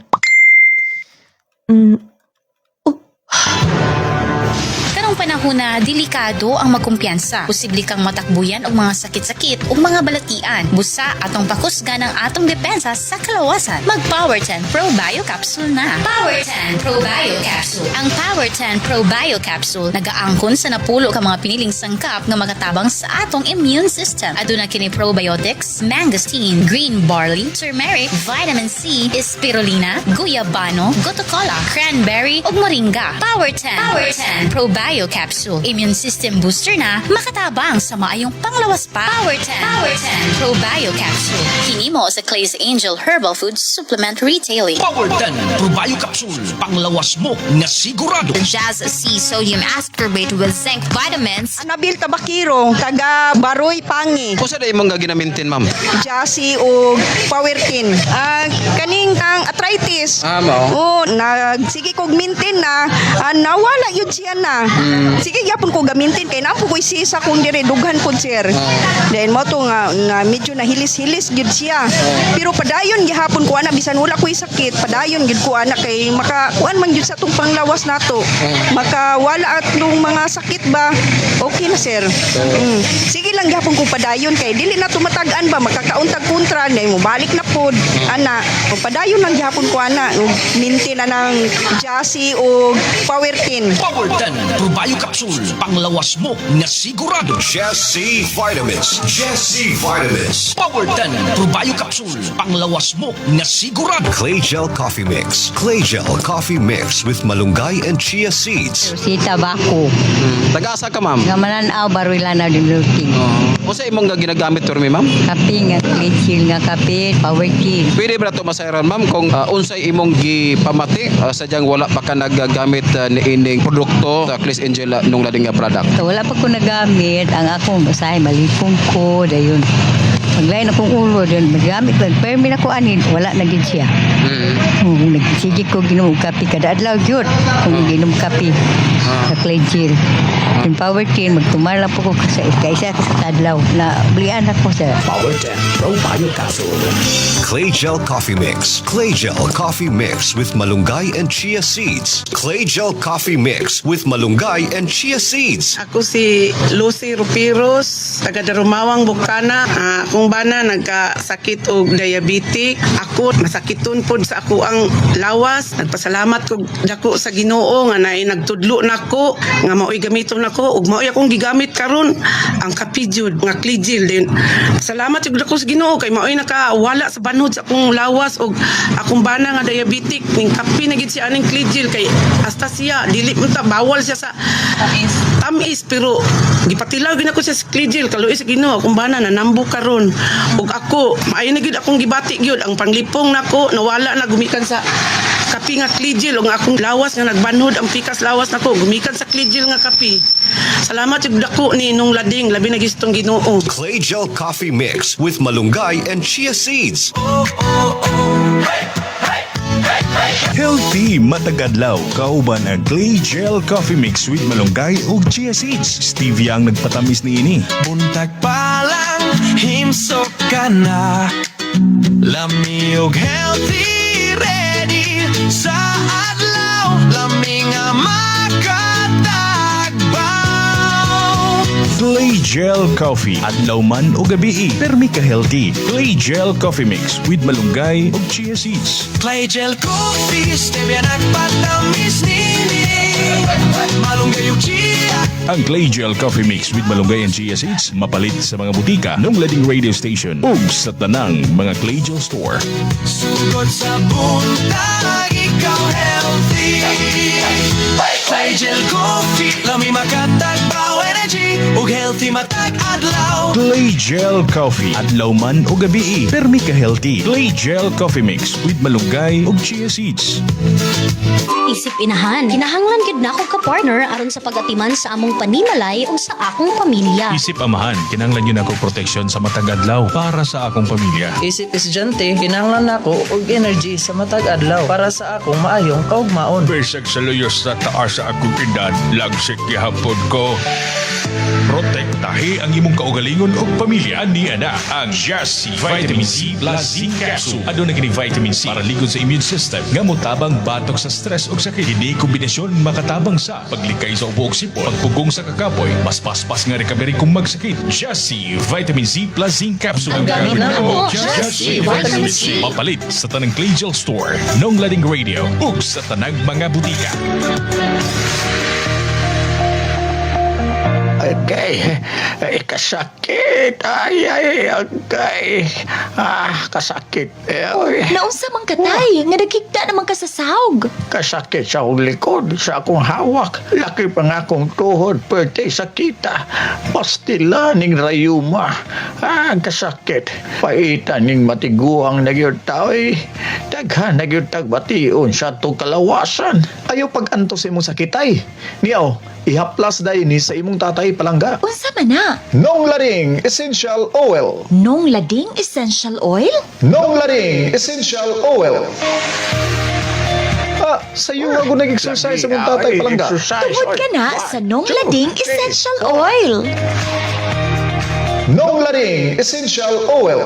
Karong panahon na delikado ang magkumpiyansa. Posible kang matakbuyan og mga sakit-sakit o mga balatian. Busa atong pakusga ng atong depensa sa kalawasan. Mag Power 10 Pro Bio Capsule na. Power 10 Pro Bio Capsule. Ang Power 10 Pro Bio Capsule nagaangkon sa napulo ka mga piniling sangkap nga magatabang sa atong immune system. Aduna kini probiotics, mangosteen, green barley, turmeric, vitamin C, spirulina, guyabano, gotocola, cranberry ug moringa. Power 10 Pro Bio Capsule Capsule. Immune system booster na, makatabang sa maayong panglawas pa. Power 10 Probio Capsule. Hini mo sa Clay's Angel Herbal Food Supplement Retailing. Power 10 Probio Capsule. Panglawas mo nga sigurado. Jazz C Sodium Ascorbate with zinc vitamins. Nabil Tabakiro, taga Baroy Pangi, Kung sa day mong ginamintin, ma'am? Jassy o Powertin. Kaning ang arthritis. Mo. Sige kog mintin na, nawala yun siya na. Sige yapon ko gamintin kay napo ko sisa kung dire dughan ko sir. Then mo to nga medyo nahilis-hilis gyud siya. Pero padayon gihapon ko ana bisan wala ko'y sakit, padayon gyud ko ana kay makakuan man gyud sa tong panglawas nato. Makawala atong mga sakit ba? Okay na sir. Sige lang gihapon ko padayon kay dili na tumatagan ba makakauntag kontra na mo balik na pod ana. O padayon lang gihapon ko ana mintin na ng Jassy o Powertin. Power 10 Probio Capsule. Panglawas mo nga sigurado. Jesse Vitamins. Jesse Vitamins. Power 10 Probio Capsule. Panglawas mo nga sigurado. Clay Gel Coffee Mix. Clay Gel Coffee Mix with malunggay and chia seeds. Si Tabako. Taga-asa ka, ma'am? Nga mananaw, baroy lang na din looking. Kung sa imong ginagamit turmi, ma'am? Kape nga, klitsil nga kape, power tea. Pwede ba ito masayran, ma'am, kung unsay imong gipamati, sadyang wala pa ka nagagamit ni ining produkto sa Clay's Angel nung lading nga product? So, wala pa ko nagamit. Ang akong basahin, malipong ko, dayon. Maglain akong ulo doon, magamit ko. Pero may naku anin, wala na gid siya. Nagsigit ko ginom kape kada adlaw gyud. Kung ginom kape sa Clay Gel. Yung power tea, magtumar lang po ko kaisa sa kadlaw na blian ako sa Power 10 Probio Capsule. Clay Gel Coffee Mix. Clay Gel Coffee Mix with malunggay and chia seeds. Clay Gel Coffee Mix with malunggay and chia seeds. Ako si Lucy Rupiros, taga Darumawang, Bukana. Kung bana nagkasakit og diabetic, ako masakiton pod sa ako ang lawas. Nagpasalamat ko dako sa Ginoo nga naay nagtudlo nako nga mao'y gamiton nako ug mao'y akong gigamit karon ang kape jud nga Clay Gel din. Salamat jud dako sa Ginoo kay mao'y nakawala sa banod sa akong lawas ug akong bana nga diabetic ning kape na gid siya aning Clay Gel kay hasta siya dili man ta bawal siya sa tamis pero gipatilaw gid ako sa Clay Gel kaluoy sa Ginoo akong bana nanambo karon ug ako maayo na gid akong gibati gyud ang panglipong nako nawala na gumikan sa kape nga Clay Gel ug akong lawas nga nagbanhod ang pikas lawas nako gumikan sa Clay Gel nga kape. Salamat jud dako ni nung lading labi na gistong Ginoo. Clay Gel Coffee Mix with malunggay and chia seeds. Healthy matagadlaw kauban ang Clay Gel Coffee Mix with malunggay ug chia seeds. Stevia ang nagpatamis niini. Buntag pa lang, himsok ka na. Lami og healthy, ready sa adlaw. Lami nga makatagbaw. Clay Gel Coffee adlaw man o gabi permi ka healthy. Clay Gel Coffee Mix with malunggay ug chia seeds. Clay Gel Coffee, stevia nagpatamis nini. Malunggay og chia. Ang Clay Gel Coffee Mix with malunggay and chia seeds mapalit sa mga butika ng lading radio station ug sa tanang mga Clay Gel store. Sugod sa buntag, ikaw healthy. Clay Gel Coffee, lami makatagbaw energy ug healthy matag adlaw. Clay Gel Coffee adlaw man o gabi permi ka healthy. Clay Gel Coffee Mix with malunggay ug chia seeds. Isip inahan, kinahanglan gid na akong ka-partner aron sa pag-atiman sa among panimalay o sa akong pamilya. Isip amahan, kinahanglan yun ako proteksyon sa matag adlaw para sa akong pamilya. Isip estudyante, kinahanglan nako og energy sa matag adlaw para sa akong maayong kaugmaon. Besag sa luyos na taas sa akong edad, lagsik gihapon ko. Protektahi ang imong kaugalingon ug pamilya ni ana ang Jassy Vitamin C Plus Zinc Capsule. Aduna kini vitamin C para ligod sa immune system nga motabang batok sa stress ug sakit. Hindi kombinasyon makatabang sa paglikay sa ubo ug sipon, pagpugong sa kakapoy, mas paspas nga recovery kung magsakit. Jassy Vitamin C Plus Zinc Capsule. Ang gamit na mo, Jassy Vitamin C. Mapalit sa tanang Clay Gel Store, nong lading radio ug sa tanang mga butika. Agay, kasakit. Ay, agay. Kasakit. Naunsa man ka, tay? Nga nagkigda naman ka sa sahog. Kasakit sa akong likod, sa akong hawak. Laki pa nga akong tuhod, pwede sakita. Pastila ning rayuma. Kasakit. Paitan ning matiguang nagyod tao daghan nagyod tagbation sa itong kalawasan. Ayaw pag-antos imong sakitay. Niyaw, ihaplas dahi ni sa imong tatay palangga. Unsa man na? Nong Lading Essential Oil. Nong Lading Essential Oil? Nong Lading Essential Oil. Sa'yo ako nag-exercise sa mong tatay palangga. Tungod ka na sa Nong Lading Essential Oil. Nong Lading Essential Oil.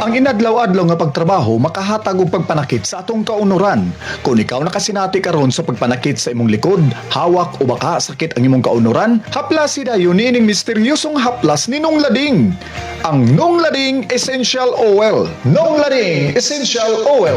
Ang inadlaw-adlaw nga pagtrabaho makahatag og pagpanakit sa atong kaunuran. Kung ikaw nakasinati karon sa pagpanakit sa imong likod, hawak o baka sakit ang imong kaunuran, haplas dayon niining misteryosong haplas ni Nong Lading. Ang Nong Lading Essential Oil. Nong Lading Essential Oil.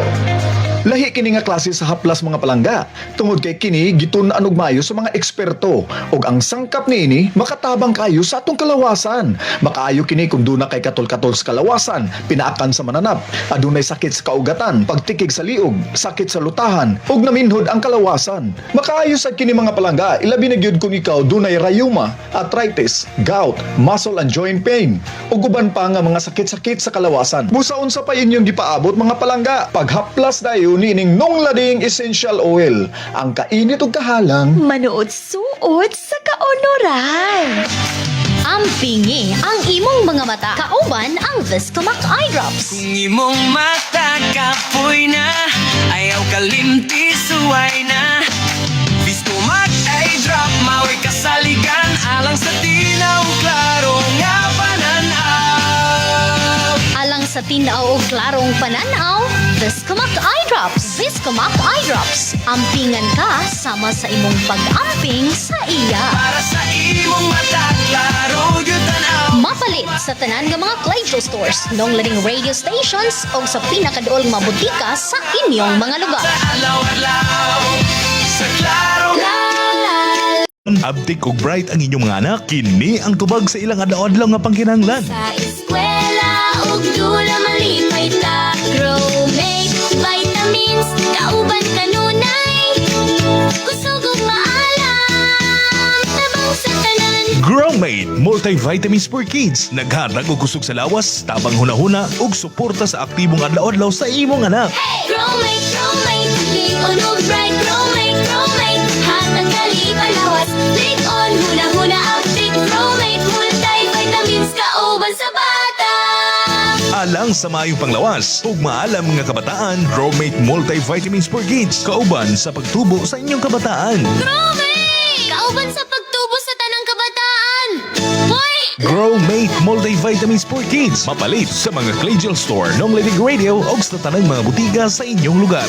Lahi kini nga klase sa haplas mga palangga. Tungod kay kini gitun-an og maayo sa mga eksperto ug ang sangkap niini makatabang kayo sa atong kalawasan. Makaayo kini kung duna kay katol-katol sa kalawasan, pinaakan sa mananap, adunay sakit sa kaugatan, pagtikig sa liog, sakit sa lutahan ug naminhod ang kalawasan. Makaayo sa kini mga palangga, ilabi na gyud kung ikaw dunay rayuma, arthritis, gout, muscle and joint pain ug uban pa nga mga sakit-sakit sa kalawasan. Busaon sa pa inyong gipaabot mga palangga, paghaplas dayon nining Nong Lading Essential Oil. Ang kainit ug kahalang manuod suod sa kaunuran. Ampingi ang imong mga mata. Kauban ang Viscomac Eye Drops. Kung imong mata kapoy na, ayaw kalimti suway na. Viscomac Eye Drop, mawi kasaligan, alang sa tinaw klaro nga pananaw. Alang sa tinaw o klarong pananaw, Viscomac Eye Drops. Viscomac Eye Drops. Ampingan ka sama sa imong pag-amping sa iya. Para sa imong mata, klaro yun tanaw. Mapalit sa tanan nga mga Clayjo stores, Nong Lading radio stations o sa pinakaduol mga butika sa inyong mga lugar. Sa alaw-alaw, sa klaro. Abtik ug bright ang inyong mga anak, kini ang tubag sa ilang adlaw-adlaw nga pangkinahanglan. Sa eskwela ug dula malipay ta, Growmate vitamins kauban kanunay, kusog ug maalam tabang sa tanan. Growmate multivitamins for kids, naghatag og kusog sa lawas, tabang hunahuna ug suporta sa aktibong adlaw-adlaw sa imong anak. Hey! Growmate, ligon ug bright, Growmate, hatag kalipay lawas, ligon huna-huna active, Growmate multivitamins kauban sa bata. Alang sa maayong panglawas ug maalam nga kabataan, Growmate multivitamins for kids, kauban sa pagtubo sa inyong kabataan. Growmate! Kauban sa pagtubo sa tanang kabataan. Boy! Growmate multivitamins for kids, mapalit sa mga Clayjo store, Nong Lading Radio ug sa tanang mga butika sa inyong lugar.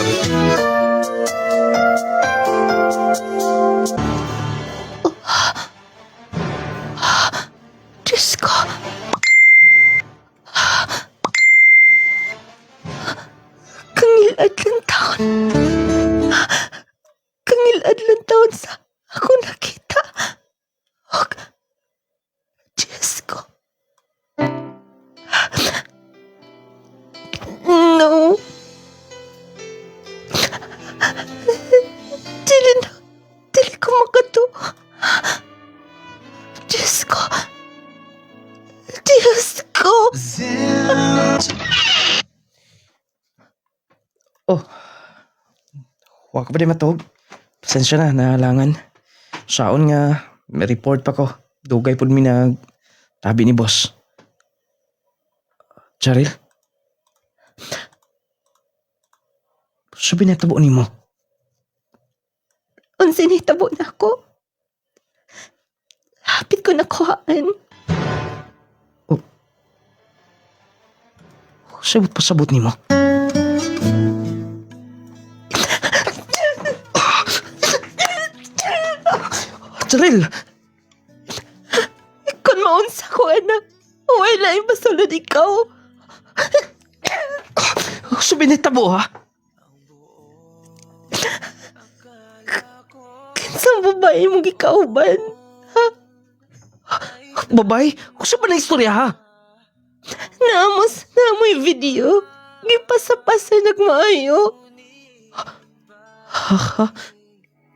Diyos ko. Kangilad lang taon. Kangilad lang taon sa ako nakita. Og, Diyos ko. No. Dili ko makato. Diyos ko. Diyos ko. wa ko pa di matog. Pasensya na, nahalangan. Saon nga, may report pa ko. Dugay po mi nag tabi ni boss. Charil? Sabi na tabo ni mo. Unsa ni tabo na ako? Hapit ko nakuhaan. Sabot pa sabot ni mo. Charil! Kung maunsa ko, anak, wala yung masulod ikaw. Sabi na tabo ha? Kinsang babae mong ikauban, ha? Babay, kusa ba na istorya ha? Naamoy video. Gipasa-pasa nagmaayo. Ha?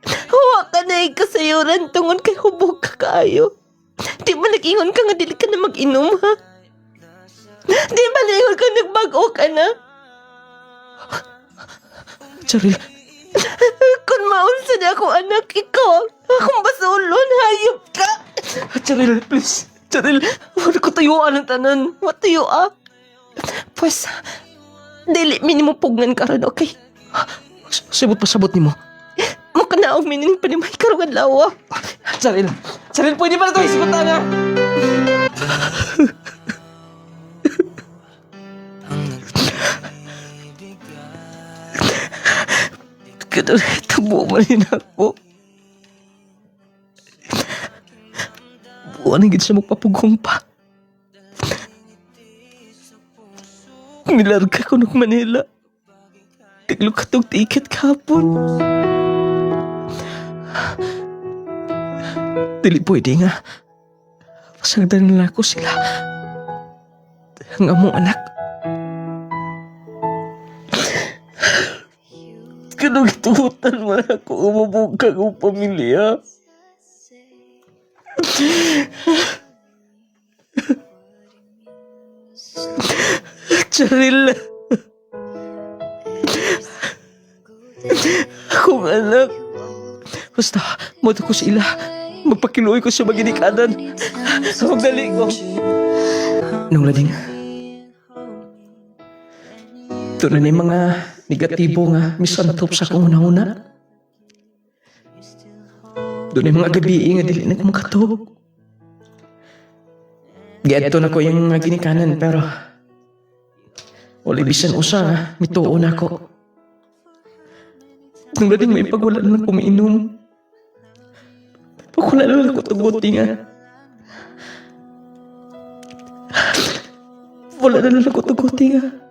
Huwa ka na kasayuran tungod kay hubog ka kaayo. Di ba nag-ingon ka nga dili ka na mag-inom ha? Di ba nag-ingon ka nagbago ka na? Cheryl, Kung maunsa na ako anak, ikaw akong basulon, hayop ka. Cheryl, please. Cheryl, wala ko tuyuan ang tanan. What do you Pues, dili minimo pugnan ka ron, okay? Sabot ni mo. Makanaog minining panimay karong adlaw. Cheryl, pwede ba na ito isikutan nga? Kadang tabo man rin ako. Buwan ang gid siya magpapugong pa. Nilarga ko ng Manila. Kaglo ka tong ticket kahapon. Dili pwede nga. Pasagdan nila ko sila. Ang among anak. Kanong tuhutan man ako umabugkag ang pamilya. Cheryl. Akong anak. Basta, moto ko sila. Magpakiluoy ko sa maginikanan. Magdali ko. Nung lading. Ito na yung mga negatibo nga misantop sa kong una-una. Doon na yung mga gabi nga dili na ko makatog. Giadto na ko yung mga ginikanan pero wala bisan usa nga mituon ako. Nung lading may pagwala na lang kumiinom. Pagwala na lang ko tuguti nga. Wala na lang ko tuguti nga.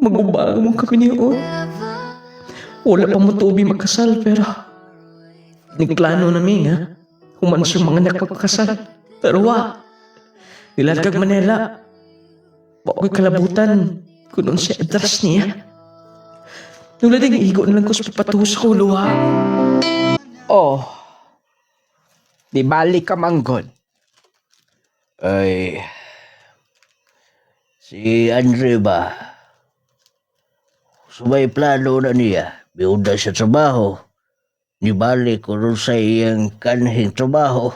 Magubang mong kami niyo. Wala pa mo tubi magkasal pero nagplano namin nga. Human siya mga nagpagkasal. Pero nilargag Manila. Bakoy kalabutan. Kunon siya address niya. Nung lading igo na lang ko sa patuhos ko luha. Oh, di balik ka manggod. Ay, si Andre ba? Sumay plano na niya. Biuda sa trabaho. Nibalik ko rin sa iyang kanhing trabaho.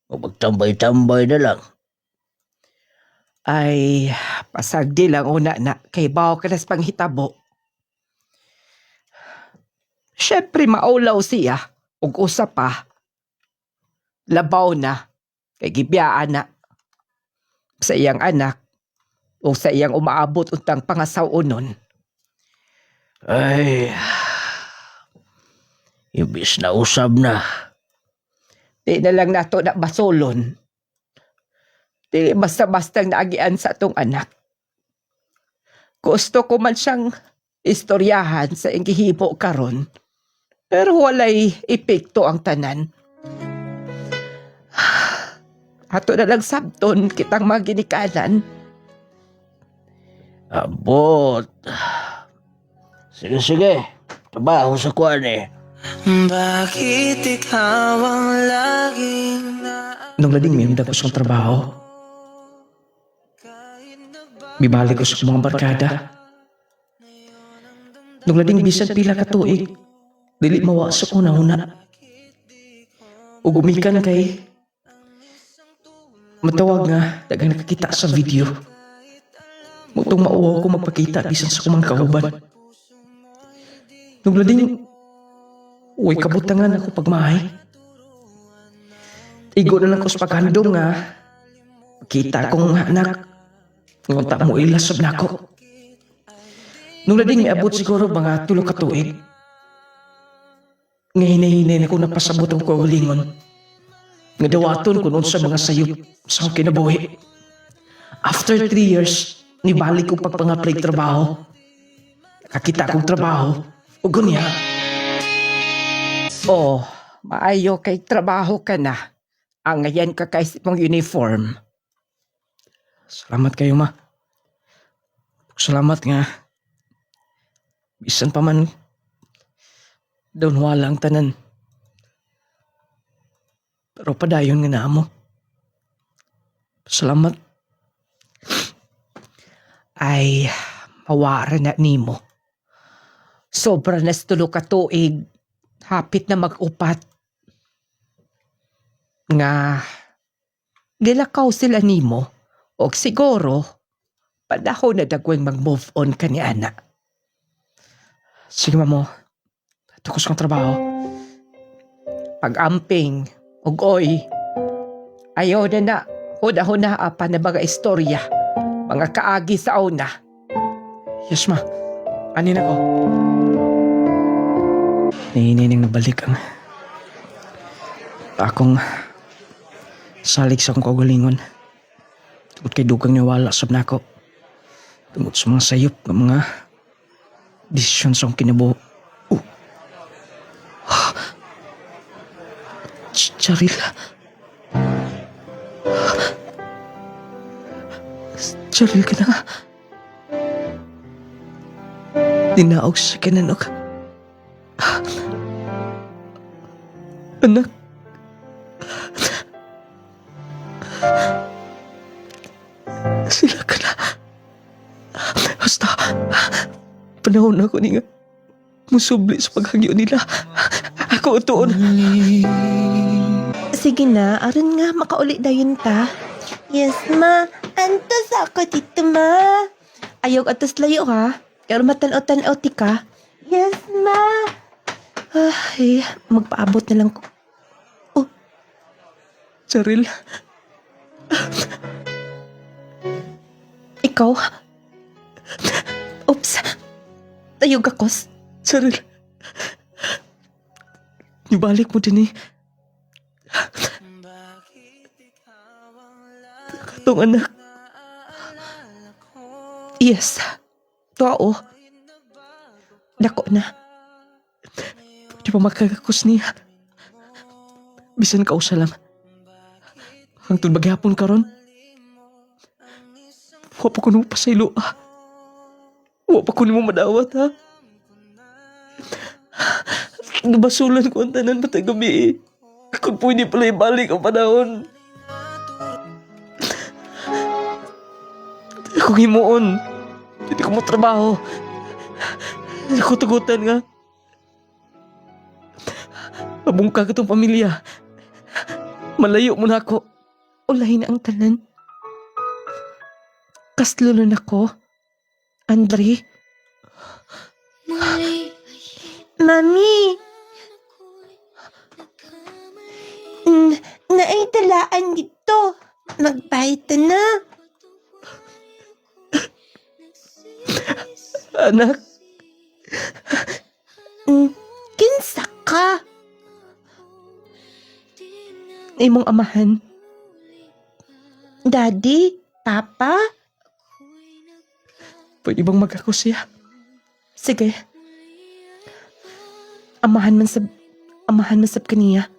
Magtambay-tambay na lang. Ay, pasagdi lang una na kay bawo ka na sa panghitabo. Siyempre maulaw siya ug usa pa. Labaw na kay gibiyaan na sa iyang anak o sa iyang umaabot untang pangasawunon. Ay, ibis na usab na. Di na lang nato na basolon. Di basta-bastang naagian sa atong anak. Gusto ko man siyang istoryahan sa iyang gihimo karon. Pero walay epekto ang tanan. Ato na lang sabton kitang mga ginikanan. Abot. Sige. Trabaho sa kuwan eh. Bakit ikaw ang laging Nung lading may ko siyang trabaho. Bibalik ko sa mga barkada. Nung lading bisan pila ka tuig, dili mawa sa una-una. O gumikan kay matawag nga dagang nakakita sa video. Mutong mauwaw ko magpakita bisan sa kumang kauban. Nung lading uy kabutangan ako pagmahay. Igo na lang ko sa paghandong nga kita kong anak ngunta mo ilasab na ako. Nung lading may abot siguro mga 3 ka tuig. Ngahinay-hinay na ko napasabot ang kaulingon. Nga dawaton ko noon sa mga sayop sa akong kinabuhi. After 3 years, nibalik ko pagpang-apply trabaho. Nakakita akong trabaho. O gunya. Oh, maayo kay trabaho ka na. Angayan ka kay mong uniform. Salamat kayo, ma. Salamat nga. Bisan pa man, doon wala ang tanan. Pero padayon nga na mo. Salamat. Ay, mawara na nimo. Sobra na sa tulo ka tuig. Hapit na mag-upat. Nga, gilakaw sila nimo. O siguro, panahon na dagweng mag-move on ka ni Ana. Sige, mamo. Tukos kong trabaho. Pag-amping, ugoy. Ayaw na huna-huna pa na mga istorya. Mga kaagi sa una. Yes, ma. Anin ako. Nininang nabalik ang akong salig sa akong kaugalingon. Tungkol kay dugang niwala sab na ako. Tungkol sa mga sayop ng mga desisyon sa akong kinabuo. Charil. Charil ka na nga. Tinaog sa kinanog. Anak. Sila ka na. Basta, panahon ako ni nga musubli sa paghagyo nila. Ako utuon. Sige na, aron nga makauli dayon ta. Yes, ma. Antos ako dito, ma. Ayog atos layo, ha? Pero matanaw-tanaw ti ka. Yes, ma. Ay, magpaabot na lang ko. Oh. Charil. Ikaw? Oops. Ayog akos. Charil. Ibalik mo din eh. Katong anak. Yes. Tao. Dako na. Di pa makagakos niya. Bisan ka usa lang. Hangtod maghapon karon. Wa pa ko nung pasaylo, ah. Wa pa ko nimo madawat, ha. Nabasulan ko ang tanan matay gabi, eh. Kung pwede pala ibalik ang panahon. Kung himuon, hindi ko mo trabaho. Hindi ko tugutan nga. Mabungka ka itong pamilya. Malayo mo na ako. Ulahin na ang tanan. Kaslulo na ko. Andre. Mami. Naitalaan dito. Magbayad na. Anak. Kinsa ka? Imong amahan. Daddy? Papa? Pwede bang magkako siya? Sige. Amahan man sab kaniya.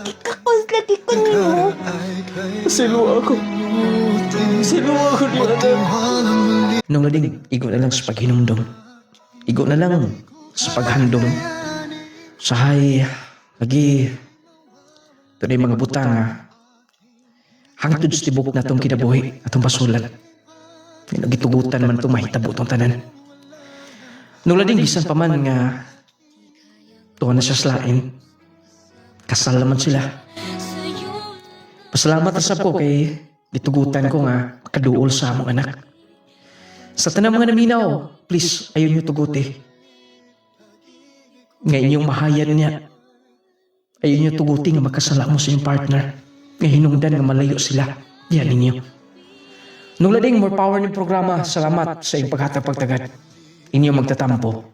Kikakos lagi ko niyo. Siluwa ako niyo, anak. Nung lading, igo na lang sa paghinumdum. Igo na lang sa paghandom. Sahay, lagi, ito na yung mga butang, hangtod sa tibok na itong kinabuhi, atong basulat. Nagitugutan man itong mahitabo itong tanan. Nung lading, bisan pa man nga, tuwa na siya slain. Kasal naman sila. Pasalamat na sa po kay ditugutan ko nga makaduol sa among anak. Sa tanang mga naminaw, please, ayaw niyo tuguti. Nga inyong mahayan niya. Ayaw niyo tuguti nga makasala mo sa inyong partner. Nga hinungdan nga malayo sila. Yan ninyo. Nung lading, more power ng programa. Salamat sa inyong paghatag pagtagad. Inyo magtatampo.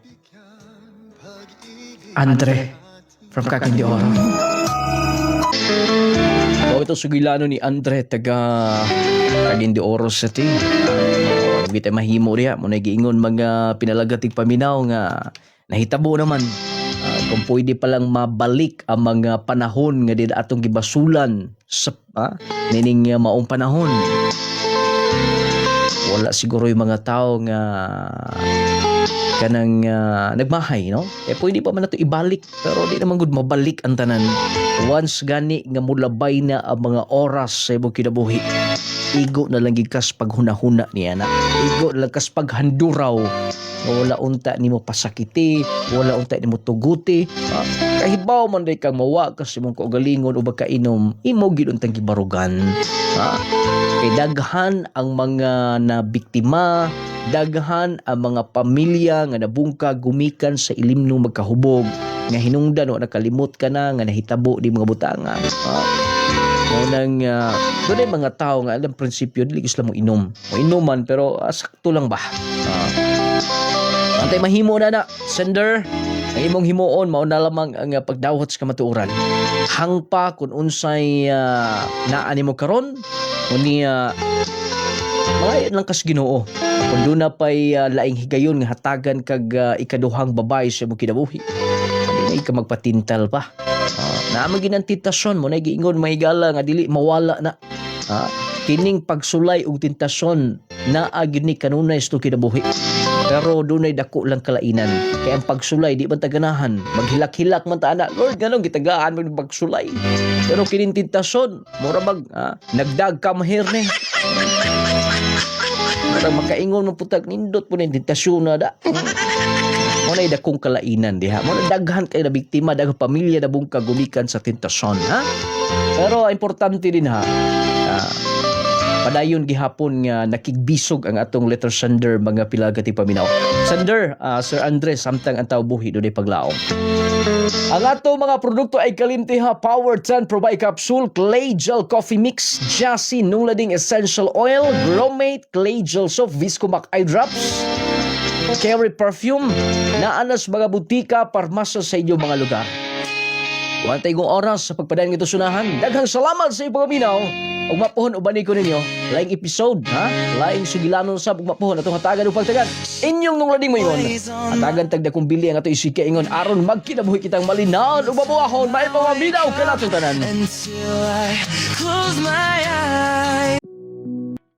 Andre from Cagayan de Oro. Ito sugilano ni Andre taga Cagayan de Oro sa ti. Kita mahimo riya mo nagiingon mga pinalagatig paminaw nga nahitabo naman Kung pwede palang mabalik ang mga panahon nga din atong gibasulan sa nining maong panahon. Wala siguro yung mga tao nga kanang nagmahay, no? Pwede pa man nato ibalik, pero di naman gud mabalik ang tanan. Once gani nga mulabay na ang mga oras sa imong kinabuhi, igo na lang gikas paghunahuna niya na. Igo na lang kas paghanduraw. Wala unta nimo pasakiti, wala unta nimo tuguti. Kahibaw man day kang mawa kasi mong kaugalingon o bagkainom, imo gid untang gibarugan. Kay daghan ang mga nabiktima, daghan ang mga pamilya nga nabungka gumikan sa ilimnong magkahubog, nga hinungdan o nakalimot ka na nga nahitabo di mga butangan. Unang doon ay mga tao nga alam prinsipyo dili sila mo inom. Mo inuman pero sakto lang ba? Antay mahimo na sender. Ang imong himuon mao na lamang ang pagdawat sa kamatuoran. Hangpa kung unsay naa nimo karon unya mga lang kas Ginoo. Kung doon na pa'y laing higayon nga hatagan kag ikaduhang babae sa imong kinabuhi. Hindi ka magpatintal pa. Naamagin ang tentasyon mo na giingon mahigala nga dili mawala na. Kining pagsulay og tentasyon naa gyud ni kanunay sa kinabuhi. Pero dunay dako lang kalainan. Kaya ang pagsulay di man taganahan. Maghilak-hilak man ta ana. Lord, ganun gitagaan mo pagsulay. Pero kining tentasyon, mura nagdag ka mahir ni. Mura makaingon mo putag nindot po na tentasyon na da. Muna dakong kalainan diha. Muna daghan kayo na biktima, daghang pamilya na bungka gumikan sa tentasyon, ha? Pero importante din ha. Padayon gihapon nga nakigbisog ang atong letter sender mga pilagati paminaw. Sender, Sir Andres, samtang ang tao buhi doon ay paglaom. Ang atong mga produkto ay Kalimtiha Power 10 Probay Capsule, Clay Gel Coffee Mix, Jassy Nunglading Essential Oil, Gromate, Clay Gel Soap, Viscomac Eye Drops, Carry Perfume, naanas mga butika, parmasa sa inyong mga lugar. Huwag tayong oras sa pagpadayon ng ito sunahan. Daghang salamat sa iyong pagkaminaw. Ug mapuhon ubani ko ninyo laing episode laing sugilanon sa mapuhon atong hatagan ug pagtagan inyong nunglading mo ingon hatagan tagda kung bili ang ato isika ingon aron magkinabuhi kitang malinaw ug mabuahon may mga minaw kanatong tanan. Until I close my eyes